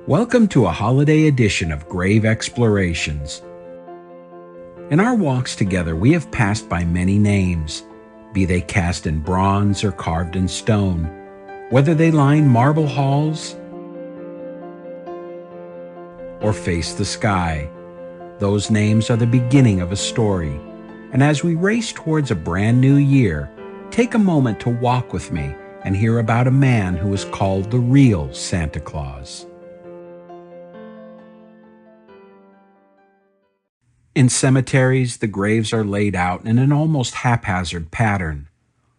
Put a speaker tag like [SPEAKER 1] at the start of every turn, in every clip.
[SPEAKER 1] Welcome to a holiday edition of Grave Explorations. In our walks together, we have passed by many names, be they cast in bronze or carved in stone, whether they line marble halls or face the sky. Those names are the beginning of a story, and as we race towards a brand new year, take a moment to walk with me and hear about a man who is called the real Santa Claus. In cemeteries, the graves are laid out in an almost haphazard pattern,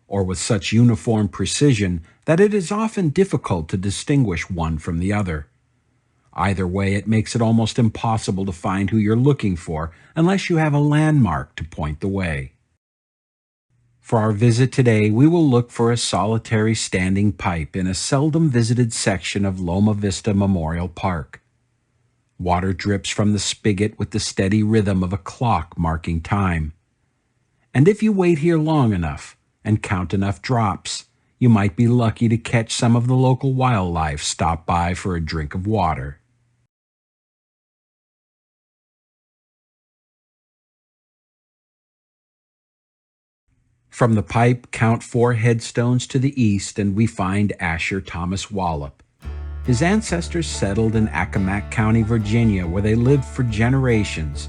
[SPEAKER 1] or with such uniform precision that it is often difficult to distinguish one from the other. Either way, it makes it almost impossible to find who you're looking for unless you have a landmark to point the way. For our visit today, we will look for a solitary standing pipe in a seldom visited section of Loma Vista Memorial Park. Water drips from the spigot with the steady rhythm of a clock marking time. And if you wait here long enough and count enough drops, you might be lucky to catch some of the local wildlife stop by for a drink of water. From the pipe, count 4 headstones to the east, and we find Asher Thomas Wallop. His ancestors settled in Accomack County, Virginia, where they lived for generations.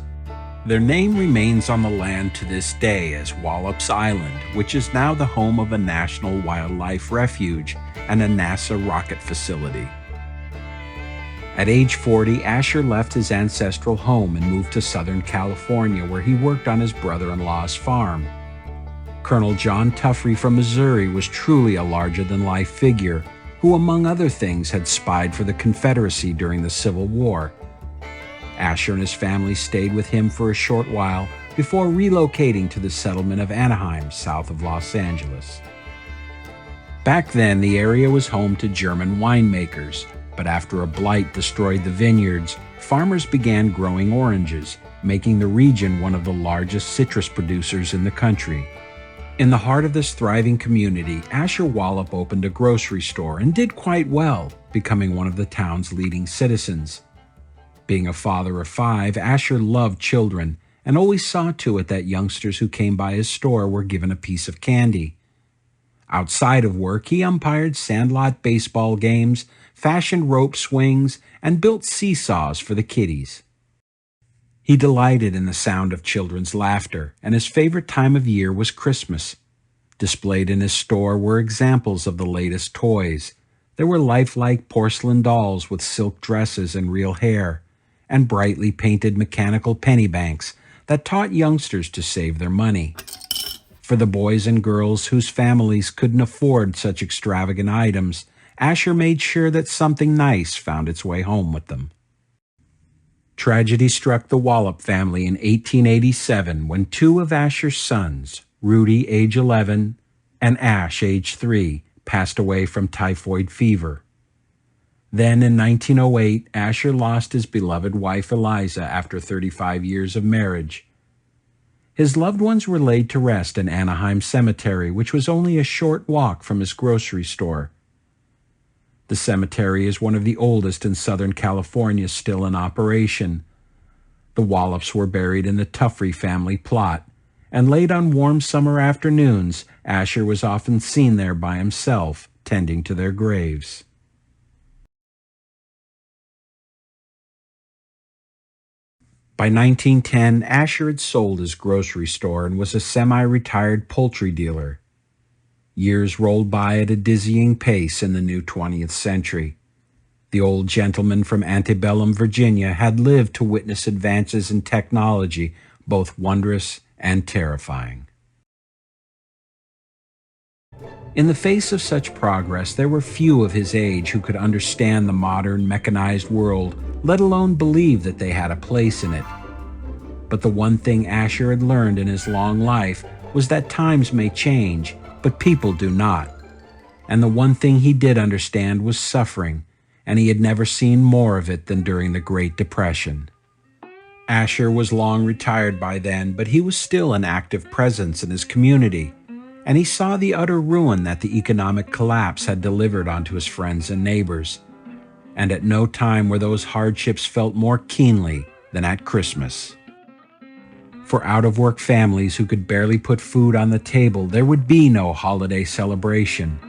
[SPEAKER 1] Their name remains on the land to this day as Wallop's Island, which is now the home of a National Wildlife Refuge and a NASA rocket facility. At age 40, Asher left his ancestral home and moved to Southern California, where he worked on his brother-in-law's farm. Colonel John Tuffrey from Missouri was truly a larger-than-life figure who, among other things, had spied for the Confederacy during the Civil War. Asher and his family stayed with him for a short while before relocating to the settlement of Anaheim, south of Los Angeles. Back then, the area was home to German winemakers, but after a blight destroyed the vineyards, farmers began growing oranges, making the region one of the largest citrus producers in the country. In the heart of this thriving community, Asher Wallop opened a grocery store and did quite well, becoming one of the town's leading citizens. Being a father of 5, Asher loved children and always saw to it that youngsters who came by his store were given a piece of candy. Outside of work, he umpired sandlot baseball games, fashioned rope swings, and built seesaws for the kiddies. He delighted in the sound of children's laughter, and his favorite time of year was Christmas. Displayed in his store were examples of the latest toys. There were lifelike porcelain dolls with silk dresses and real hair, and brightly painted mechanical penny banks that taught youngsters to save their money. For the boys and girls whose families couldn't afford such extravagant items, Asher made sure that something nice found its way home with them. Tragedy struck the Wallop family in 1887 when 2 of Asher's sons, Rudy, age 11, and Ash, age 3, passed away from typhoid fever. Then in 1908, Asher lost his beloved wife Eliza after 35 years of marriage. His loved ones were laid to rest in Anaheim Cemetery, which was only a short walk from his grocery store. The cemetery is one of the oldest in Southern California still in operation. The Wallops were buried in the Tuffrey family plot, and late on warm summer afternoons, Asher was often seen there by himself, tending to their graves. By 1910, Asher had sold his grocery store and was a semi-retired poultry dealer. Years rolled by at a dizzying pace in the new 20th century. The old gentleman from antebellum Virginia had lived to witness advances in technology, both wondrous and terrifying. In the face of such progress, there were few of his age who could understand the modern mechanized world, let alone believe that they had a place in it. But the one thing Asher had learned in his long life was that times may change, but people do not. And the one thing he did understand was suffering, and he had never seen more of it than during the Great Depression. Asher was long retired by then, but he was still an active presence in his community, and he saw the utter ruin that the economic collapse had delivered onto his friends and neighbors. and at no time were those hardships felt more keenly than at Christmas. For out-of-work families who could barely put food on the table, there would be no holiday celebration.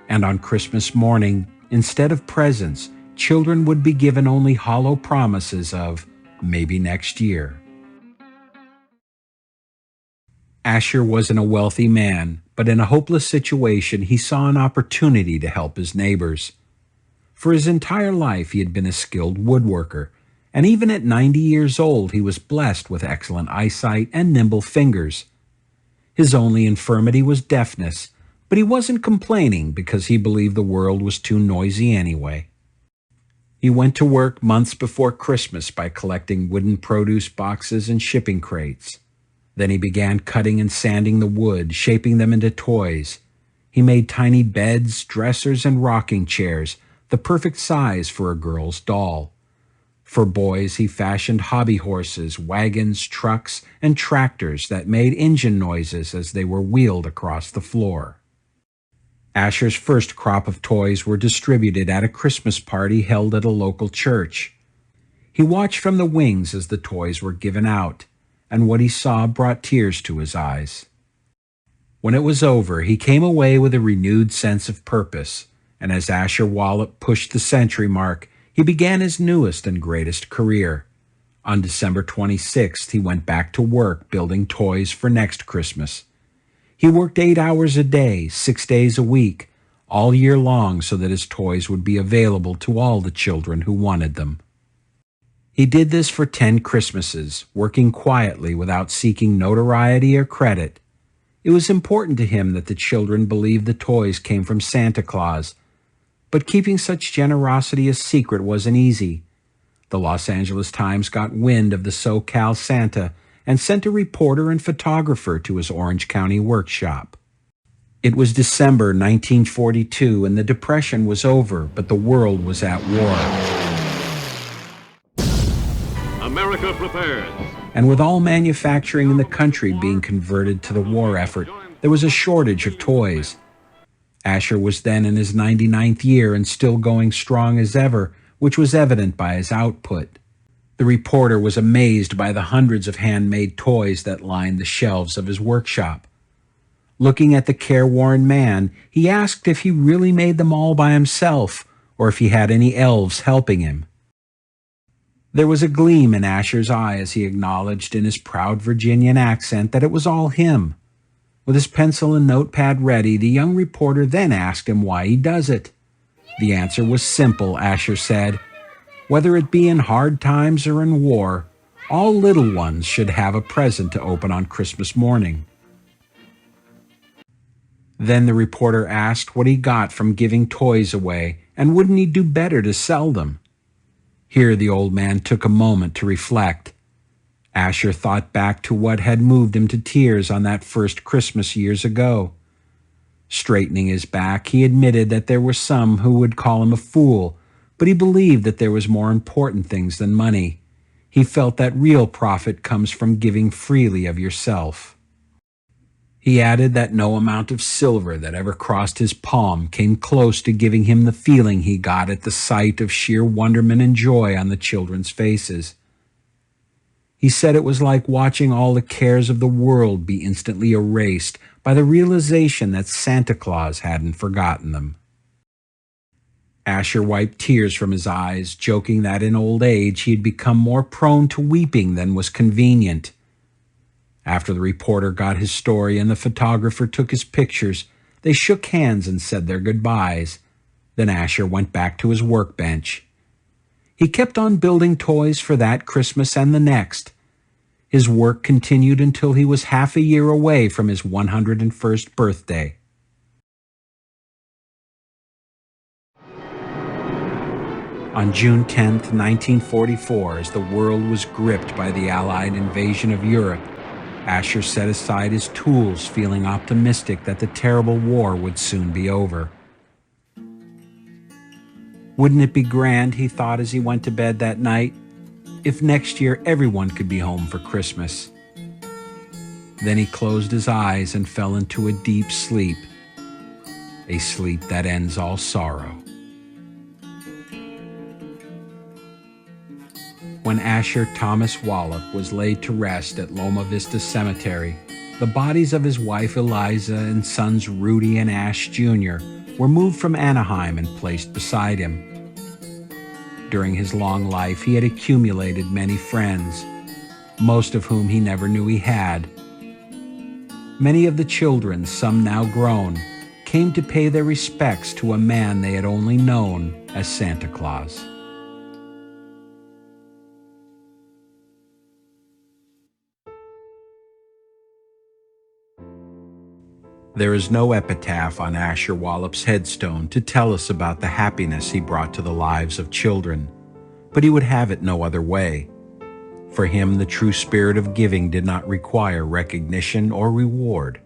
[SPEAKER 1] And on Christmas morning, instead of presents, children would be given only hollow promises of maybe next year. Asher wasn't a wealthy man, but in a hopeless situation, he saw an opportunity to help his neighbors. For his entire life, he had been a skilled woodworker, and even at 90 years old, he was blessed with excellent eyesight and nimble fingers. His only infirmity was deafness, but he wasn't complaining because he believed the world was too noisy anyway. He went to work months before Christmas by collecting wooden produce boxes and shipping crates. Then he began cutting and sanding the wood, shaping them into toys. He made tiny beds, dressers, and rocking chairs, the perfect size for a girl's doll. For boys, he fashioned hobby horses, wagons, trucks, and tractors that made engine noises as they were wheeled across the floor. Asher's first crop of toys were distributed at a Christmas party held at a local church. He watched from the wings as the toys were given out, and what he saw brought tears to his eyes. When it was over, he came away with a renewed sense of purpose, and as Asher Wallop pushed the century mark, he began his newest and greatest career. On December 26th, he went back to work building toys for next Christmas. He worked 8 hours a day, 6 days a week, all year long so that his toys would be available to all the children who wanted them. He did this for 10 Christmases, working quietly without seeking notoriety or credit. It was important to him that the children believed the toys came from Santa Claus, but keeping such generosity a secret wasn't easy. The Los Angeles Times got wind of the SoCal Santa and sent a reporter and photographer to his Orange County workshop. It was December 1942 and the Depression was over, but the world was at war.
[SPEAKER 2] America prepares.
[SPEAKER 1] And with all manufacturing in the country being converted to the war effort, there was a shortage of toys. Asher was then in his 99th year and still going strong as ever, which was evident by his output. The reporter was amazed by the hundreds of handmade toys that lined the shelves of his workshop. Looking at the careworn man, he asked if he really made them all by himself, or if he had any elves helping him. There was a gleam in Asher's eye as he acknowledged in his proud Virginian accent that it was all him. With his pencil and notepad ready, the young reporter then asked him why he does it. The answer was simple, Asher said. Whether it be in hard times or in war, all little ones should have a present to open on Christmas morning. Then the reporter asked what he got from giving toys away, and wouldn't he do better to sell them? Here the old man took a moment to reflect. Asher thought back to what had moved him to tears on that first Christmas years ago. Straightening his back, he admitted that there were some who would call him a fool, but he believed that there was more important things than money. He felt that real profit comes from giving freely of yourself. He added that no amount of silver that ever crossed his palm came close to giving him the feeling he got at the sight of sheer wonderment and joy on the children's faces. He said it was like watching all the cares of the world be instantly erased by the realization that Santa Claus hadn't forgotten them. Asher wiped tears from his eyes, joking that in old age he had become more prone to weeping than was convenient. After the reporter got his story and the photographer took his pictures, they shook hands and said their goodbyes. Then Asher went back to his workbench. He kept on building toys for that Christmas and the next. His work continued until he was half a year away from his 101st birthday. On June 10, 1944, as the world was gripped by the Allied invasion of Europe, Asher set aside his tools, feeling optimistic that the terrible war would soon be over. Wouldn't it be grand, he thought as he went to bed that night, if next year everyone could be home for Christmas? Then he closed his eyes and fell into a deep sleep, a sleep that ends all sorrow. When Asher Thomas Wallop was laid to rest at Loma Vista Cemetery, the bodies of his wife Eliza and sons Rudy and Ash Jr. were moved from Anaheim and placed beside him. During his long life, he had accumulated many friends, most of whom he never knew he had. Many of the children, some now grown, came to pay their respects to a man they had only known as Santa Claus. There is no epitaph on Asher Wallop's headstone to tell us about the happiness he brought to the lives of children, but he would have it no other way. For him, the true spirit of giving did not require recognition or reward.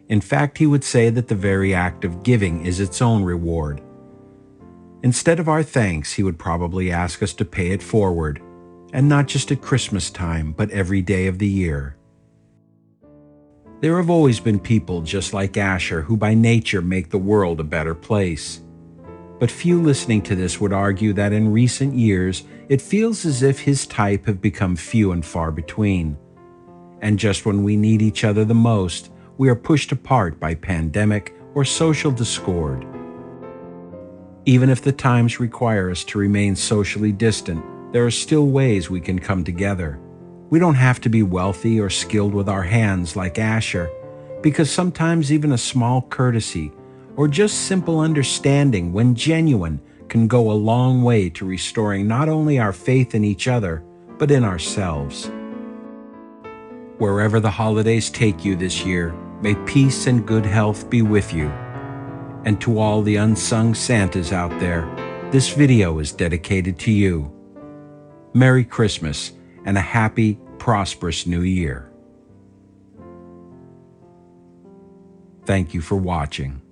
[SPEAKER 1] In fact, he would say that the very act of giving is its own reward. Instead of our thanks, he would probably ask us to pay it forward, and not just at Christmas time, but every day of the year. There have always been people just like Asher who by nature make the world a better place. But few listening to this would argue that in recent years, it feels as if his type have become few and far between. And just when we need each other the most, we are pushed apart by pandemic or social discord. Even if the times require us to remain socially distant, there are still ways we can come together. We don't have to be wealthy or skilled with our hands like Asher, because sometimes even a small courtesy or just simple understanding, when genuine, can go a long way to restoring not only our faith in each other, but in ourselves. Wherever the holidays take you this year, may peace and good health be with you. And to all the unsung Santas out there, this video is dedicated to you. Merry Christmas and a happy, prosperous New Year. Thank you for watching.